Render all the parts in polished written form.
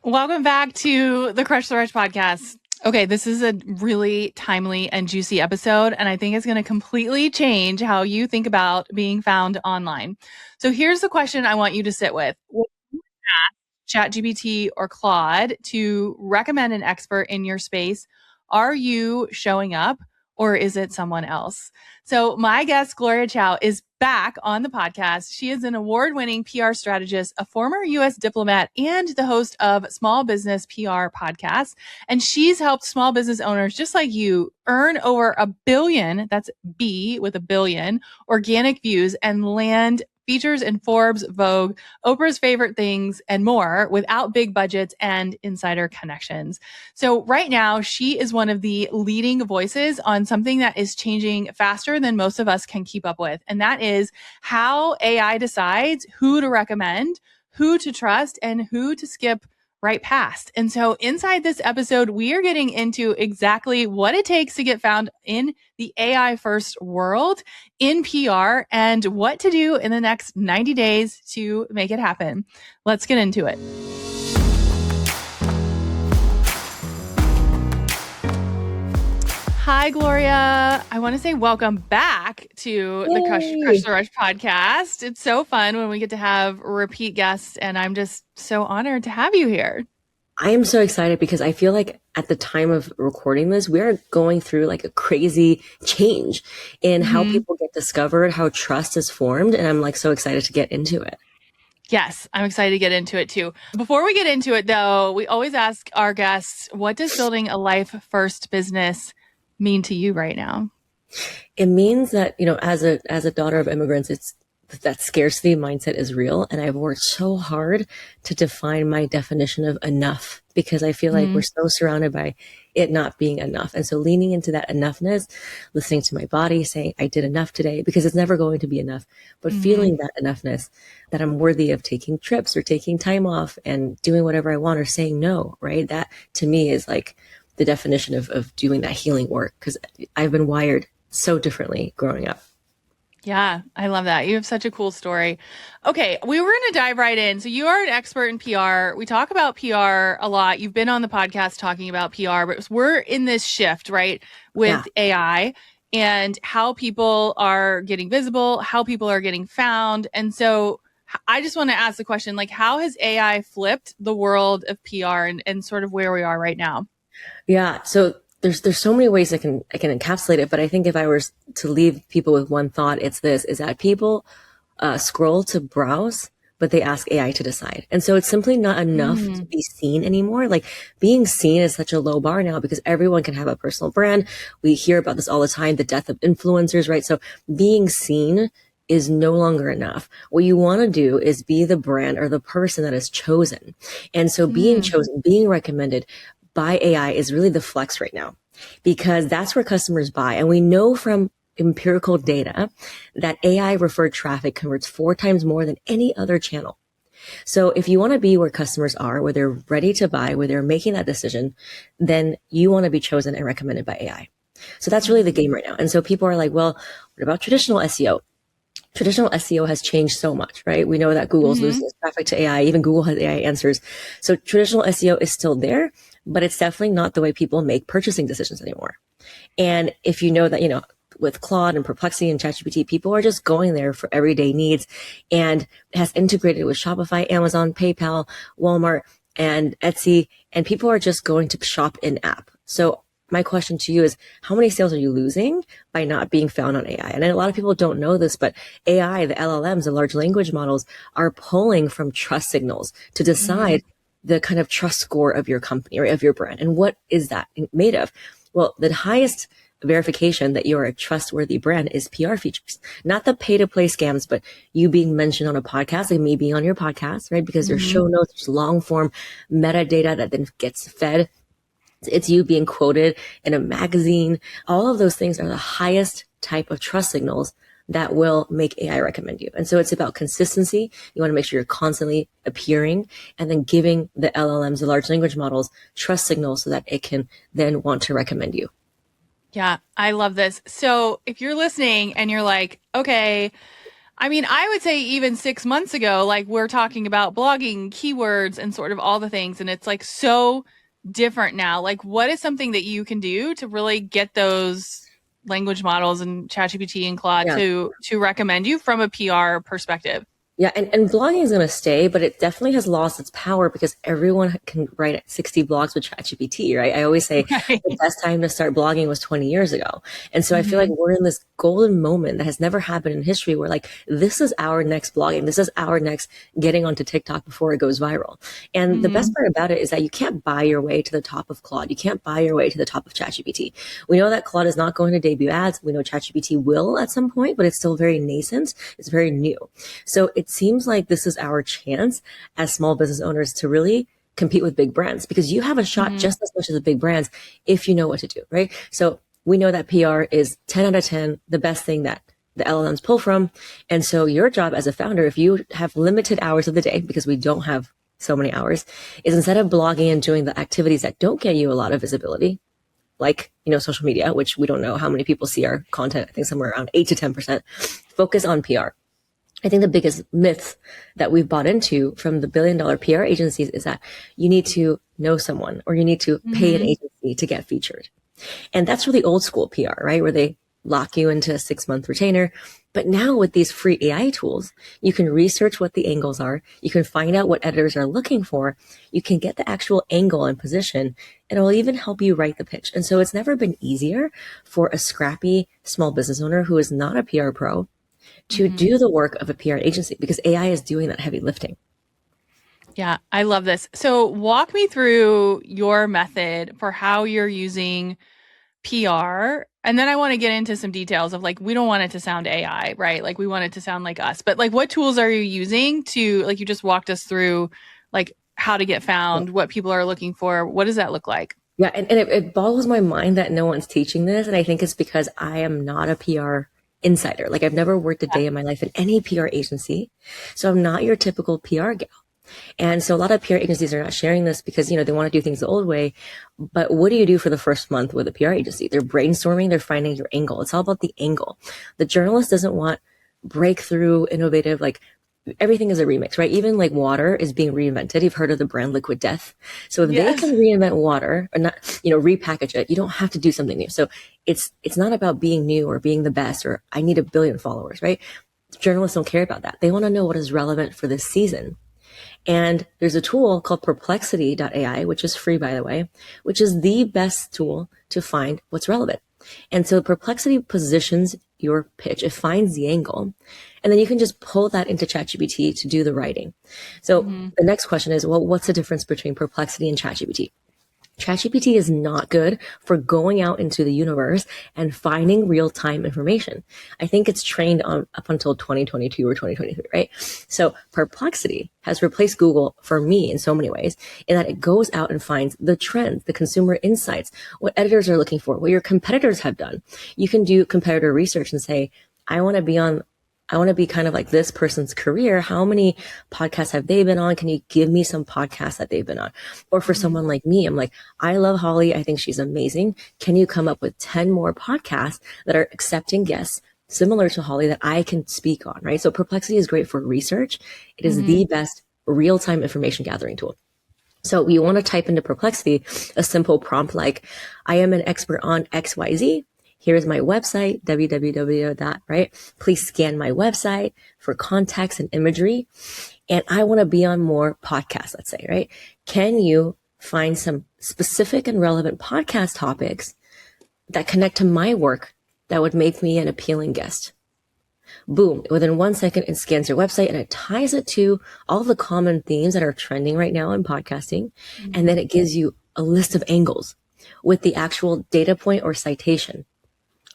Welcome back to the Crush the Rush podcast. Okay, this is a really timely and juicy episode, and I think it's going to completely change how you think about being found online. So here's the question I want you to sit with. Would you ask ChatGPT or Claude to recommend an expert in your space? Are you showing up or is it someone else? So my guest, Gloria Chou, is back on the podcast. She is an award-winning PR strategist, a former U.S. diplomat, and the host of Small Business PR podcast. And she's helped small business owners just like you earn over 1 billion, that's B with 1 billion, organic views and land features in Forbes, Vogue, Oprah's Favorite Things, and more without big budgets and insider connections. So right now, she is one of the leading voices on something that is changing faster than most of us can keep up with. And that is how AI decides who to recommend, who to trust, and who to skip right past. And so inside this episode, we are getting into exactly what it takes to get found in the AI first world in PR and what to do in the next 90 days to make it happen. Let's get into it. Hi, Gloria. I want to say welcome back to the Crush the Rush podcast. It's so fun when we get to have repeat guests, and I'm just so honored to have you here. I am so excited because I feel like at the time of recording this, we are going through like a crazy change in how people get discovered, how trust is formed. And I'm like so excited to get into it. Yes, I'm excited to get into it too. Before we get into it though, we always ask our guests, what does building a life first business mean to you right now? It means that, you know, as a daughter of immigrants, it's that scarcity mindset is real. And I've worked so hard to define my definition of enough because I feel like we're so surrounded by it not being enough. And so leaning into that enoughness, listening to my body, saying I did enough today because it's never going to be enough, but feeling that enoughness, that I'm worthy of taking trips or taking time off and doing whatever I want or saying no, right? That to me is like the definition of doing that healing work because I've been wired so differently growing up. Yeah, I love that. You have such a cool story. Okay, we were going to dive right in. So you are an expert in PR. We talk about PR a lot. You've been on the podcast talking about PR, but we're in this shift, right, with AI and how people are getting visible, how people are getting found. And so I just want to ask the question, like, how has AI flipped the world of PR and sort of where we are right now? Yeah. So there's so many ways I can encapsulate it, but I think if I were to leave people with one thought, it's this, is that people scroll to browse, but they ask AI to decide. And so it's simply not enough to be seen anymore. Like being seen is such a low bar now because everyone can have a personal brand. We hear about this all the time, the death of influencers, right? So being seen is no longer enough. What you want to do is be the brand or the person that is chosen. And so being chosen, being recommended by AI is really the flex right now because that's where customers buy. And we know from empirical data that AI referred traffic converts 4 times more than any other channel. So if you want to be where customers are, where they're ready to buy, where they're making that decision, then you want to be chosen and recommended by AI. So that's really the game right now. And so people are like, well, what about traditional SEO? Traditional SEO has changed so much, right? We know that Google's losing its traffic to AI. Even Google has AI answers. So traditional SEO is still there, but it's definitely not the way people make purchasing decisions anymore. And if you know that, you know, with Claude and Perplexity and ChatGPT, people are just going there for everyday needs and has integrated with Shopify, Amazon, PayPal, Walmart, and Etsy. And people are just going to shop in app. So my question to you is, how many sales are you losing by not being found on AI? And a lot of people don't know this, but AI, the LLMs, the large language models, are pulling from trust signals to decide the kind of trust score of your company or of your brand. And what is that made of? Well, the highest verification that you're a trustworthy brand is PR features, not the pay to play scams, but you being mentioned on a podcast, like me being on your podcast, right? Because there's show notes, there's long form metadata that then gets fed. It's you being quoted in a magazine. All of those things are the highest type of trust signals that will make AI recommend you. And so it's about consistency. You want to make sure you're constantly appearing and then giving the LLMs, the large language models, trust signals so that it can then want to recommend you. Yeah, I love this. So if you're listening and you're like, okay, I mean, I would say even 6 months ago, like we're talking about blogging, keywords, and sort of all the things. And it's like so different now. Like, what is something that you can do to really get those language models and ChatGPT and Claude Yeah. to recommend you from a PR perspective? Yeah, and blogging is going to stay, but it definitely has lost its power because everyone can write 60 blogs with ChatGPT, right? I always say Right. the best time to start blogging was 20 years ago. And so I feel like Mm-hmm. we're in this golden moment that has never happened in history where like, this is our next blogging. This is our next getting onto TikTok before it goes viral. And the Mm-hmm. best part about it is that you can't buy your way to the top of Claude. You can't buy your way to the top of ChatGPT. We know that Claude is not going to debut ads. We know ChatGPT will at some point, but it's still very nascent. It's very new. So it seems like this is our chance as small business owners to really compete with big brands because you have a shot Mm-hmm. just as much as the big brands if you know what to do, right? So we know that PR is 10 out of 10, the best thing that the LLMs pull from. And so your job as a founder, if you have limited hours of the day, because we don't have so many hours, is instead of blogging and doing the activities that don't get you a lot of visibility, like, social media, which we don't know how many people see our content, I think somewhere around 8 to 10%, focus on PR. I think the biggest myth that we've bought into from the billion-dollar PR agencies is that you need to know someone or you need to pay an agency to get featured. And that's really old school PR, right? Where they lock you into a 6-month retainer. But now with these free AI tools, you can research what the angles are. You can find out what editors are looking for. You can get the actual angle and position, and it will even help you write the pitch. And so it's never been easier for a scrappy small business owner who is not a PR pro to do the work of a PR agency because AI is doing that heavy lifting. Yeah, I love this. So walk me through your method for how you're using PR. And then I want to get into some details of like, we don't want it to sound AI, right? Like we want it to sound like us, but like what tools are you using to, like you just walked us through like how to get found, what people are looking for. What does that look like? Yeah. And it boggles my mind that no one's teaching this. And I think it's because I am not a PR insider. Like I've never worked a day in my life in any PR agency. So I'm not your typical PR gal. And so a lot of PR agencies are not sharing this because, they want to do things the old way. But what do you do for the first month with a PR agency? They're brainstorming, they're finding your angle. It's all about the angle. The journalist doesn't want breakthrough, innovative, like everything is a remix, right? Even like water is being reinvented. You've heard of the brand Liquid Death. So if they can reinvent water or not, repackage it, you don't have to do something new. So it's not about being new or being the best or I need 1 billion followers, right? Journalists don't care about that. They want to know what is relevant for this season. And there's a tool called Perplexity.ai, which is free, by the way, which is the best tool to find what's relevant. And so Perplexity positions your pitch. It finds the angle. And then you can just pull that into ChatGPT to do the writing. So the next question is, well, what's the difference between Perplexity and ChatGPT? ChatGPT is not good for going out into the universe and finding real-time information. I think it's trained on up until 2022 or 2023, right? So Perplexity has replaced Google for me in so many ways in that it goes out and finds the trends, the consumer insights, what editors are looking for, what your competitors have done. You can do competitor research and say, I want to be kind of like this person's career. How many podcasts have they been on? Can you give me some podcasts that they've been on? Or for someone like me, I'm like, I love Holly. I think she's amazing. Can you come up with 10 more podcasts that are accepting guests similar to Holly that I can speak on, right? So Perplexity is great for research. It is the best real-time information gathering tool. So you want to type into Perplexity a simple prompt like, I am an expert on XYZ. Here's my website, www. Right? Please scan my website for context and imagery. And I want to be on more podcasts, let's say, right? Can you find some specific and relevant podcast topics that connect to my work that would make me an appealing guest? Boom. Within 1 second, it scans your website and it ties it to all the common themes that are trending right now in podcasting. And then it gives you a list of angles with the actual data point or citation.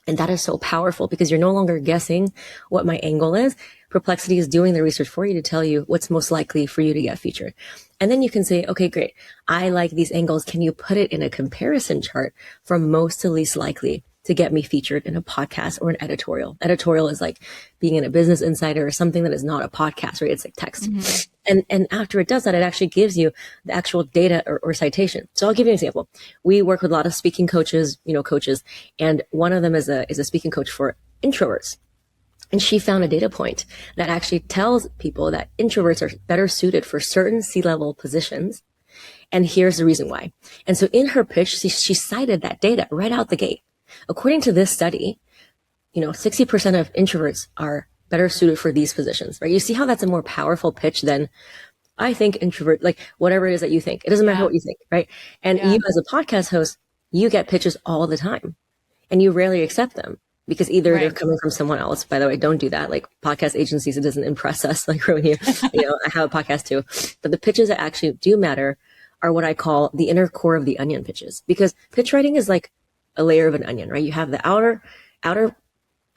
And that is so powerful because you're no longer guessing what my angle is. Perplexity is doing the research for you to tell you what's most likely for you to get featured. And then you can say, okay, great. I like these angles. Can you put it in a comparison chart from most to least likely to get me featured in a podcast or an editorial? Editorial is like being in a Business Insider or something that is not a podcast, right? It's like text. And after it does that, it actually gives you the actual data or citation. So I'll give you an example. We work with a lot of speaking coaches, coaches, and one of them is a speaking coach for introverts. And she found a data point that actually tells people that introverts are better suited for certain C-level positions. And here's the reason why. And so in her pitch, she cited that data right out the gate. According to this study, 60% of introverts are better suited for these positions, right? You see how that's a more powerful pitch than I think introvert, like whatever it is that you think. It doesn't matter what you think, right? And you as a podcast host, you get pitches all the time and you rarely accept them because either they're coming from someone else. By the way, don't do that. Like podcast agencies, it doesn't impress us. Like when I have a podcast too, but the pitches that actually do matter are what I call the inner core of the onion pitches, because pitch writing is like a layer of an onion, right? You have the outer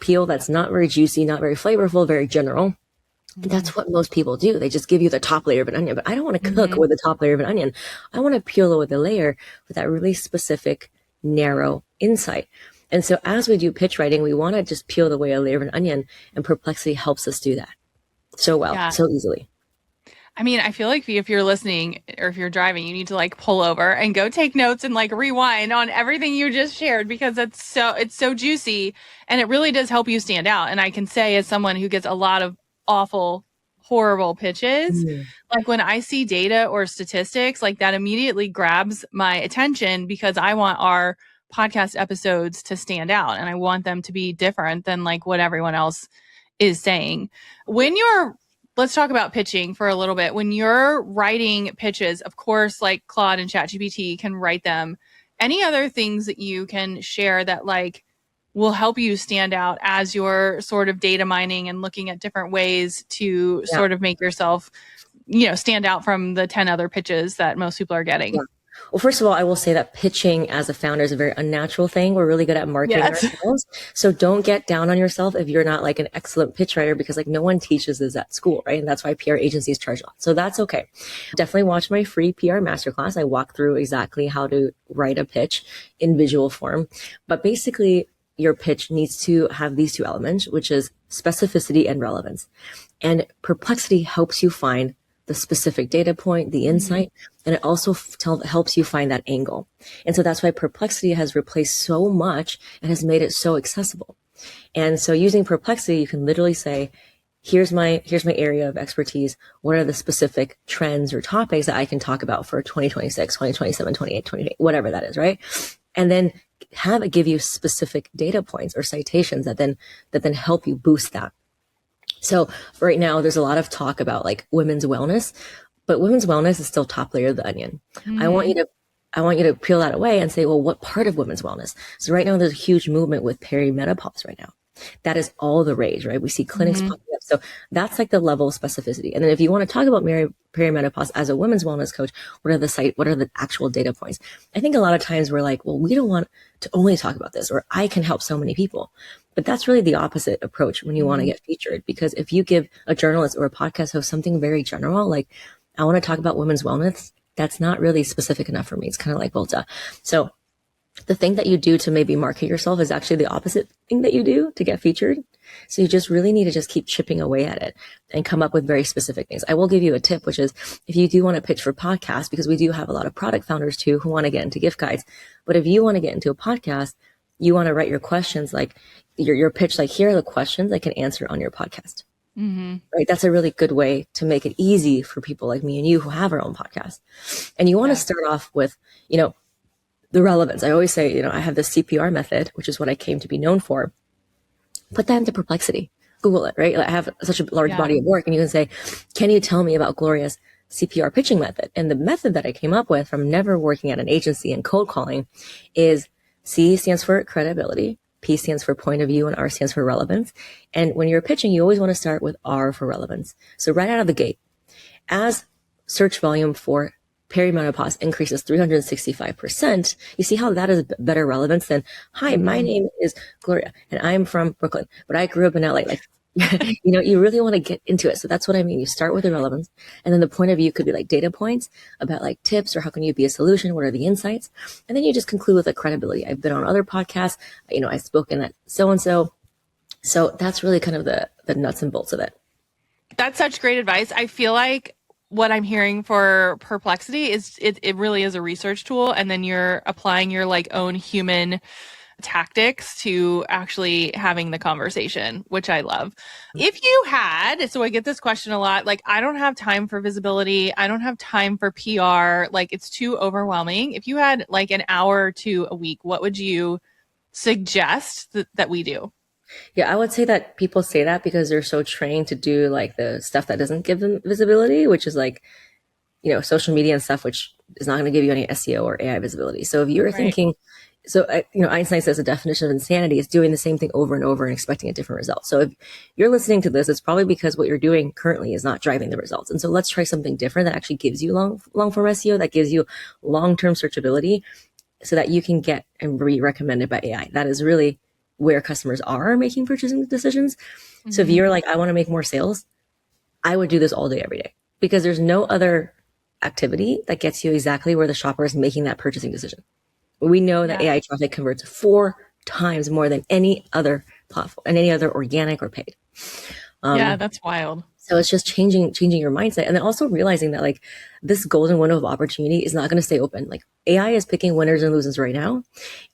peel that's not very juicy, not very flavorful, very general. That's what most people do. They just give you the top layer of an onion, but I don't want to cook with the top layer of an onion. I want to peel with the layer with that really specific, narrow insight. And so as we do pitch writing, we want to just peel away a layer of an onion, and Perplexity helps us do that so well, so easily. I mean, I feel like if you're listening or if you're driving, you need to like pull over and go take notes and like rewind on everything you just shared, because it's so juicy and it really does help you stand out. And I can say, as someone who gets a lot of awful, horrible pitches, like when I see data or statistics, like that immediately grabs my attention, because I want our podcast episodes to stand out and I want them to be different than like what everyone else is saying. Let's talk about pitching for a little bit. When you're writing pitches, of course, like Claude and ChatGPT can write them. Any other things that you can share that like will help you stand out as you're sort of data mining and looking at different ways to sort of make yourself, stand out from the 10 other pitches that most people are getting? Yeah. Well, first of all, I will say that pitching as a founder is a very unnatural thing. We're really good at marketing ourselves. So don't get down on yourself if you're not like an excellent pitch writer, because like no one teaches this at school, right? And that's why PR agencies charge a lot. So that's okay. Definitely watch my free PR masterclass. I walk through exactly how to write a pitch in visual form. But basically, your pitch needs to have these two elements, which is specificity and relevance. And Perplexity helps you find the specific data point, the insight, and it also helps you find that angle. And so that's why Perplexity has replaced so much and has made it so accessible. And so using Perplexity, you can literally say, here's my area of expertise. What are the specific trends or topics that I can talk about for 2026, 2027, 28, 28, whatever that is, right? And then have it give you specific data points or citations that then help you boost that. So right now there's a lot of talk about like women's wellness, but women's wellness is still top layer of the onion. I want you to peel that away and say, well, what part of women's wellness? So right now there's a huge movement with perimenopause right now. That is all the rage, right? We see clinics popping up. So that's like the level of specificity. And then if you want to talk about perimenopause as a women's wellness coach, what are the actual data points? I think a lot of times we're like, well, we don't want to only talk about this, or I can help so many people. But that's really the opposite approach when you want to get featured. Because if you give a journalist or a podcast host something very general, like I want to talk about women's wellness, that's not really specific enough for me. It's kind of like, well, duh. So the thing that you do to maybe market yourself is actually the opposite thing that you do to get featured. So you just really need to just keep chipping away at it and come up with very specific things. I will give you a tip, which is if you do want to pitch for podcasts, because we do have a lot of product founders too who want to get into gift guides. But if you want to get into a podcast, you want to write your questions, like your pitch, like here are the questions I can answer on your podcast. Right? That's a really good way to make it easy for people like me and you who have our own podcast. And you want to start off with, the relevance. I always say, I have the CPR method, which is what I came to be known for. Put that into Perplexity. Google it, right? I have such a large body of work, and you can say, can you tell me about Gloria's CPR pitching method? And the method that I came up with from never working at an agency and cold calling is C stands for credibility, P stands for point of view, and R stands for relevance. And when you're pitching, you always want to start with R for relevance. So right out of the gate, as search volume for perimenopause increases 365%, you see how that is better relevance than, hi, my name is Gloria and I'm from Brooklyn, but I grew up in LA. Like, you really want to get into it. So that's what I mean. You start with the relevance, and then the point of view could be like data points about like tips or how can you be a solution? What are the insights? And then you just conclude with like credibility. I've been on other podcasts, I've spoken at so-and-so. So that's really kind of the nuts and bolts of it. That's such great advice. I feel like what I'm hearing for Perplexity is it really is a research tool, and then you're applying your like own human tactics to actually having the conversation, which I love. If you had, so I get this question a lot, like, I don't have time for visibility. I don't have time for PR. Like, it's too overwhelming. If you had like an hour or two a week, what would you suggest that we do? Yeah, I would say that people say that because they're so trained to do like the stuff that doesn't give them visibility, which is like, social media and stuff, which is not going to give you any SEO or AI visibility. So if you're thinking, Einstein says the definition of insanity is doing the same thing over and over and expecting a different result. So if you're listening to this, it's probably because what you're doing currently is not driving the results. And so let's try something different that actually gives you long form SEO, that gives you long-term searchability so that you can get and be recommended by AI. That is really where customers are making purchasing decisions. Mm-hmm. So if you're like, I want to make more sales, I would do this all day, every day, because there's no other activity that gets you exactly where the shopper is making that purchasing decision. We know that AI traffic converts 4 times more than any other platform and any other organic or paid. Yeah, that's wild. So it's just changing your mindset. And then also realizing that like this golden window of opportunity is not going to stay open. Like AI is picking winners and losers right now.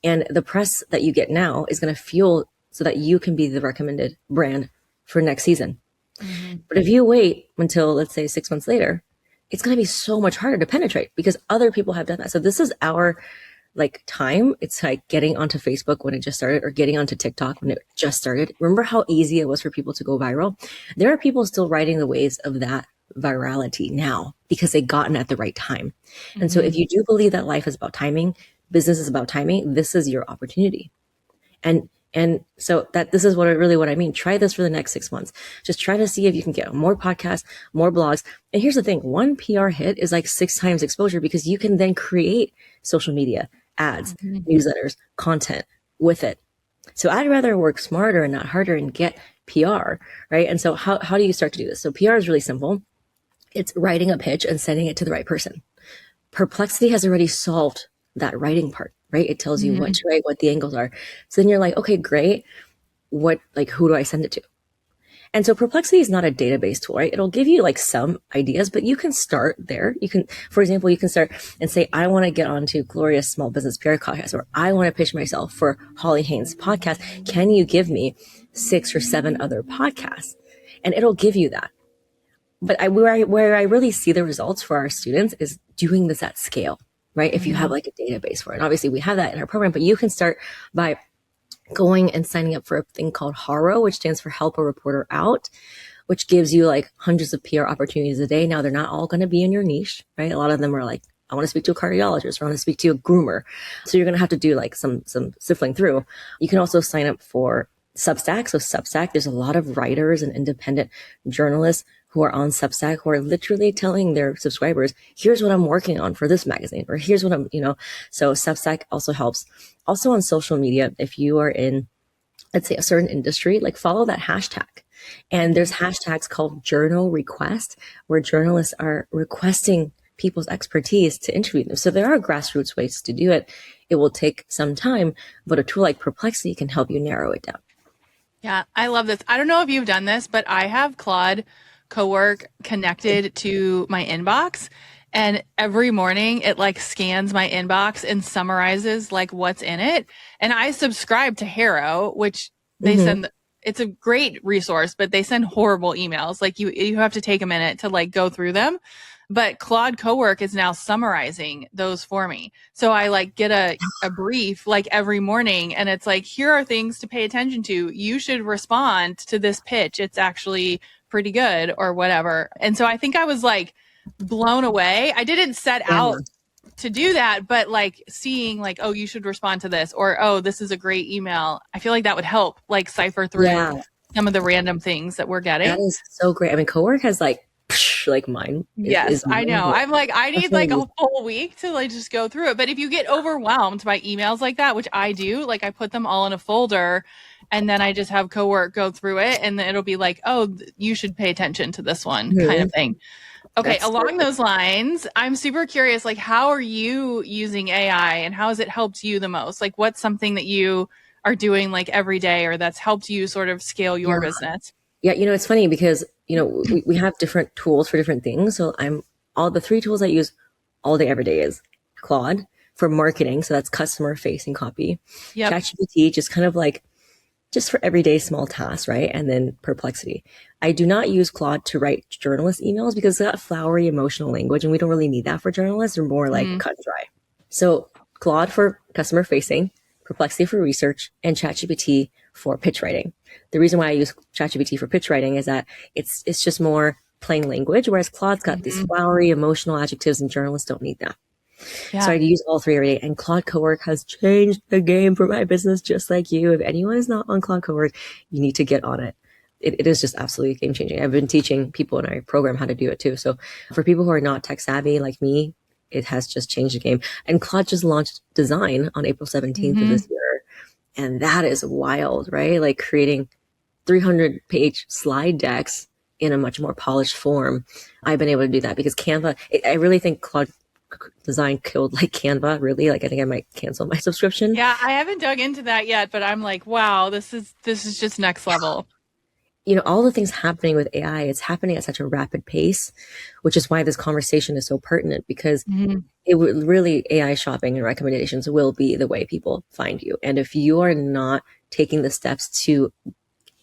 And the press that you get now is going to fuel so that you can be the recommended brand for next season. Mm-hmm. But if you wait until, let's say, 6 months later, it's going to be so much harder to penetrate because other people have done that. So this is our like time. It's like getting onto Facebook when it just started or getting onto TikTok when it just started. Remember how easy it was for people to go viral? There are people still riding the waves of that virality now because they gotten at the right time. Mm-hmm. And so if you do believe that life is about timing, business is about timing, this is your opportunity. And so that this is what I mean. Try this for the next 6 months. Just try to see if you can get more podcasts, more blogs. And here's the thing. One PR hit is like 6 times exposure because you can then create social media, ads, newsletters, content with it. So I'd rather work smarter and not harder and get PR, right? And so how do you start to do this? So PR is really simple. It's writing a pitch and sending it to the right person. Perplexity has already solved that writing part, right? It tells you what to write, what the angles are. So then you're like, okay, great. Who do I send it to? And so Perplexity is not a database tool, right? It'll give you like some ideas, but you can start there. You can, for example, you can start and say, I want to get onto Gloria's small business PR podcast, or I want to pitch myself for Holly Haynes' podcast. Can you give me 6 or 7 other podcasts? And it'll give you that. But where I really see the results for our students is doing this at scale, right? If you have like a database for it. And obviously we have that in our program, but you can start by going and signing up for a thing called HARO, which stands for Help a Reporter Out, which gives you like hundreds of PR opportunities a day. Now they're not all going to be in your niche, right? A lot of them are like, I want to speak to a cardiologist, or I want to speak to a groomer. So you're going to have to do like some sifting through. You can also sign up for Substack. So Substack, there's a lot of writers and independent journalists who are on Substack who are literally telling their subscribers, here's what I'm working on for this magazine, or here's what I'm, so Substack also helps. Also on social media, if you are in, let's say, a certain industry, like follow that hashtag. And there's hashtags called journal request, where journalists are requesting people's expertise to interview them. So there are grassroots ways to do it. It will take some time, but a tool like Perplexity can help you narrow it down. Yeah, I love this. I don't know if you've done this, but I have Claude Cowork connected to my inbox, and every morning it like scans my inbox and summarizes like what's in it. And I subscribe to HARO, which they send. It's a great resource, but they send horrible emails. Like you have to take a minute to like go through them. But Claude Cowork is now summarizing those for me. So I like get a brief like every morning, and it's like, here are things to pay attention to. You should respond to this pitch. It's actually pretty good or whatever. And so I think I was like blown away. I didn't set out to do that, but like seeing like, oh, you should respond to this, or, oh, this is a great email. I feel like that would help like cipher through some of the random things that we're getting. That is so great. I mean, Cowork has like mine. Yes, I know. I'm like, I need like a full week to like just go through it. But if you get overwhelmed by emails like that, which I do, like I put them all in a folder and then I just have Cowork go through it, and then it'll be like, oh, you should pay attention to this one kind of thing. Okay. That's along those lines, I'm super curious, like, how are you using AI and how has it helped you the most? Like, what's something that you are doing like every day or that's helped you sort of scale your business? Yeah. It's funny because, we have different tools for different things. So all the 3 tools I use all day, every day is Claude. for marketing. So that's customer facing copy. Yep. ChatGPT, just kind of like, just for everyday small tasks, right? And then Perplexity. I do not use Claude to write journalist emails because it's got flowery emotional language and we don't really need that for journalists. We're more like cut and dry. So Claude for customer facing, Perplexity for research, and ChatGPT for pitch writing. The reason why I use ChatGPT for pitch writing is that it's just more plain language, whereas Claude's got these flowery emotional adjectives and journalists don't need that. Yeah. So I use all three every day. And Claude Cowork has changed the game for my business, just like you. If anyone is not on Claude Cowork, you need to get on it. It is just absolutely game changing. I've been teaching people in our program how to do it too. So for people who are not tech savvy like me, it has just changed the game. And Claude just launched Design on April 17th of this year. And that is wild, right? Like creating 300-page slide decks in a much more polished form. I've been able to do that because Canva, I really think Claude Design killed like Canva, really. Like I think I might cancel my subscription. Yeah, I haven't dug into that yet, but I'm like, wow, this is just next level. You know, all the things happening with AI, it's happening at such a rapid pace, which is why this conversation is so pertinent because it would really, AI shopping and recommendations will be the way people find you. And if you are not taking the steps to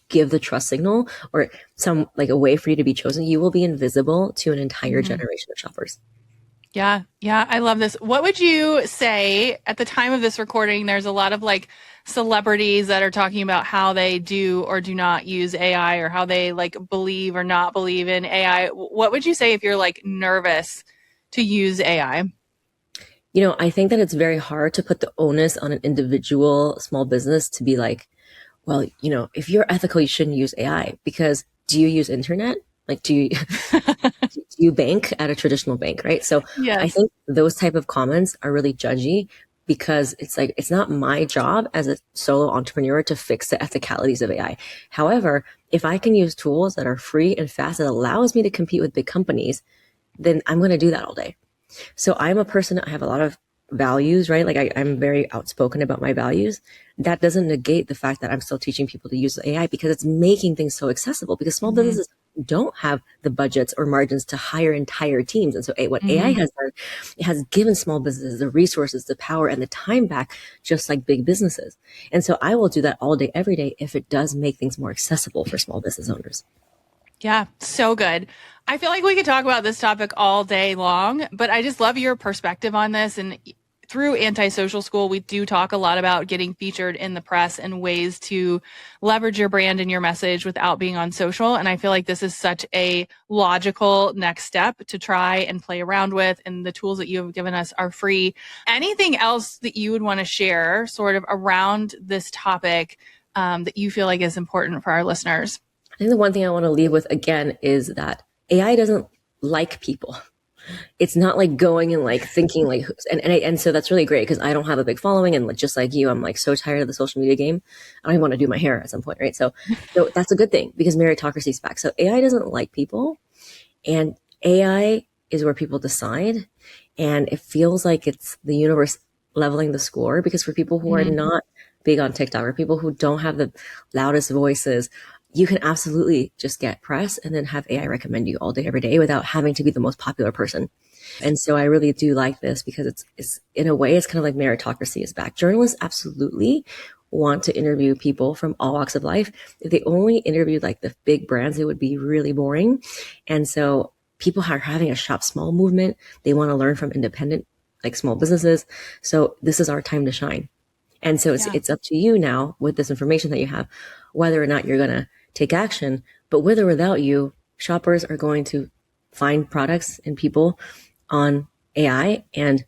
give the trust signal or some like a way for you to be chosen, you will be invisible to an entire generation of shoppers. Yeah. I love this. What would you say at the time of this recording? There's a lot of like celebrities that are talking about how they do or do not use AI or how they like believe or not believe in AI. What would you say if you're like nervous to use AI? You know, I think that it's very hard to put the onus on an individual small business to be like, well, you know, if you're ethical, you shouldn't use AI because do you use internet? Like, do you bank at a traditional bank, right? So yes. I think those type of comments are really judgy because it's like, it's not my job as a solo entrepreneur to fix the ethicalities of AI. However, if I can use tools that are free and fast that allows me to compete with big companies, then I'm going to do that all day. So I'm a person, I have a lot of values, right? Like I'm very outspoken about my values. That doesn't negate the fact that I'm still teaching people to use AI because it's making things so accessible because small businesses don't have the budgets or margins to hire entire teams. And so what AI has done, it has given small businesses the resources, the power, and the time back, just like big businesses. And so I will do that all day, every day, if it does make things more accessible for small business owners. Yeah, so good. I feel like we could talk about this topic all day long, but I just love your perspective on this. And through Antisocial School, we do talk a lot about getting featured in the press and ways to leverage your brand and your message without being on social. And I feel like this is such a logical next step to try and play around with. And the tools that you have given us are free. Anything else that you would want to share sort of around this topic that you feel like is important for our listeners? I think the one thing I want to leave with again is that AI doesn't like people. It's not like going and like thinking like, and so that's really great because I don't have a big following. And just like you, I'm like so tired of the social media game. I don't even want to do my hair at some point, right? So that's a good thing because meritocracy is back. So AI doesn't like people and AI is where people decide. And it feels like it's the universe leveling the score because for people who are not big on TikTok or people who don't have the loudest voices, you can absolutely just get press and then have AI recommend you all day, every day without having to be the most popular person. And so I really do like this because it's in a way, it's kind of like meritocracy is back. Journalists absolutely want to interview people from all walks of life. If they only interviewed like the big brands, it would be really boring. And so people are having a shop small movement. They want to learn from independent, like small businesses. So this is our time to shine. And so it's up to you now with this information that you have, whether or not you're going to take action, but with or without you, shoppers are going to find products and people on AI. And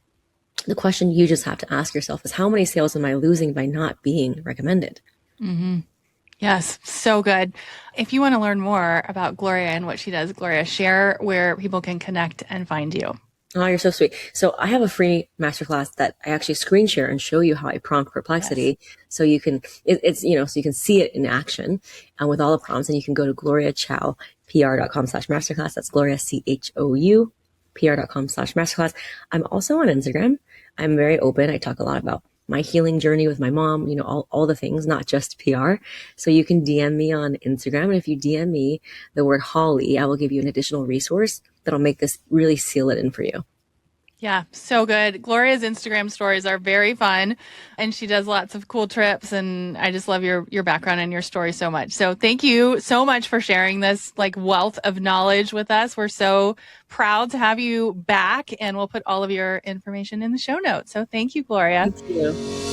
the question you just have to ask yourself is how many sales am I losing by not being recommended? Yes, so good. If you want to learn more about Gloria and what she does, Gloria, share where people can connect and find you. Oh, you're so sweet. So I have a free masterclass that I actually screen share and show you how I prompt Perplexity. Yes. So you can, so you can see it in action with all the prompts, and you can go to gloriachoupr.com/masterclass. That's Gloria CHOU PR.com/masterclass. I'm also on Instagram. I'm very open. I talk a lot about my healing journey with my mom, all the things, not just PR. So you can DM me on Instagram. And if you DM me the word Holly, I will give you an additional resource that'll make this really seal it in for you. Yeah, so good. Gloria's Instagram stories are very fun and she does lots of cool trips, and I just love your background and your story so much. So thank you so much for sharing this like wealth of knowledge with us. We're so proud to have you back, and we'll put all of your information in the show notes. So thank you, Gloria. Thank you.